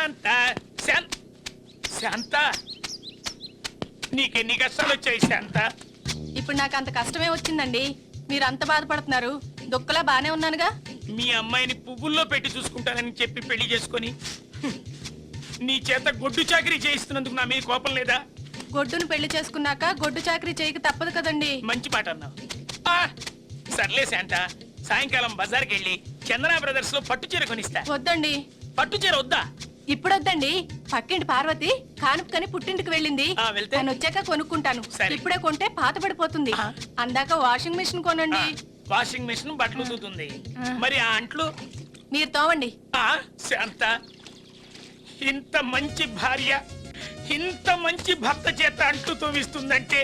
శాంత శాంత శాంత నీకెన్ని కష్టాలు వచ్చాయి శాంత? ఇప్పుడు నాకు అంత కష్టమే వచ్చిందండి. మీరు అంత బాధపడుతున్నారు, దుఃఖలా బానే ఉన్నానుగా. మీ అమ్మాయిని పువ్వుల్లో పెట్టి చూసుకుంటానని చెప్పి పెళ్లి చేసుకొని నీ చేత గొడ్డు చాకరీ చేయిస్తున్నందుకు నా మీద కోపం లేదా? గొడ్డును పెళ్లి చేసుకున్నాక గొడ్డు చాకరీ చేయక తప్పదు కదండి. మంచి మాట అన్నావు. సర్లే శాంత, సాయంకాలం బజార్కి వెళ్ళి చందన బ్రదర్స్ లో పట్టు చీర కొనిస్తా. వద్దండి. పట్టు చీర వద్దా? ఇప్పుడు వద్దండి. పక్కింటి పార్వతి కానుకని పుట్టింటికి వెళ్ళింది. వెళ్తే? తను వచ్చాక కొనుక్కుంటాను. సరే. ఇప్పుడే కొంటే పాత పడిపోతుంది. అందాక వాషింగ్ మిషన్ కొనండి. వాషింగ్ మిషన్ బట్టలు ఉతుకుతుంది. మరి ఆ అంట్లు మీరు తోవండి. శాంత, ఇంత మంచి భార్య ఇంత మంచి భర్త చేత అంట్లు తోవిస్తుందంటే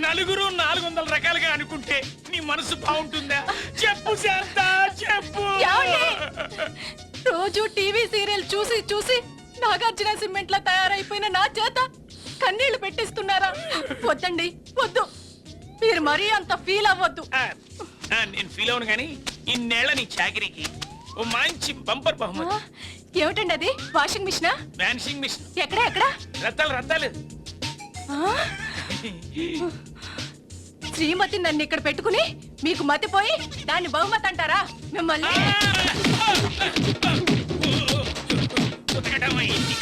నలుగురు 400 రకాలుగా అనుకుంటే నీ మనసు బాగుంటుందా? చెప్పు శాంత, చెప్పు. ఏమండి? రోజు టీవీ సీరియల్ చూసి చూసి నాగార్జున సిమెంట్ లా తయారైపోయిన నా చేత కన్నీళ్లు పెట్టిస్తున్నారా? వద్దండి, వద్దు. మీరు మరీ అంత ఫీల్ అవ్వద్దు. నేను ఫీల్ అవును కానీ ఇన్నేళ్ల నీ చాకరీకి ఓ మంచి బంపర్ బహుమతి. ఏమిటండి అది? వాషింగ్ మిషనా? Washing machine. ఎక్కడ ఎక్కడ? రత్తాలు రత్తాలు. శ్రీమతి నన్ను ఇక్కడ పెట్టుకుని మీకు మతిపోయి దాన్ని బహుమతి అంటారా? మిమ్మల్ని ఉతకటం అయింది.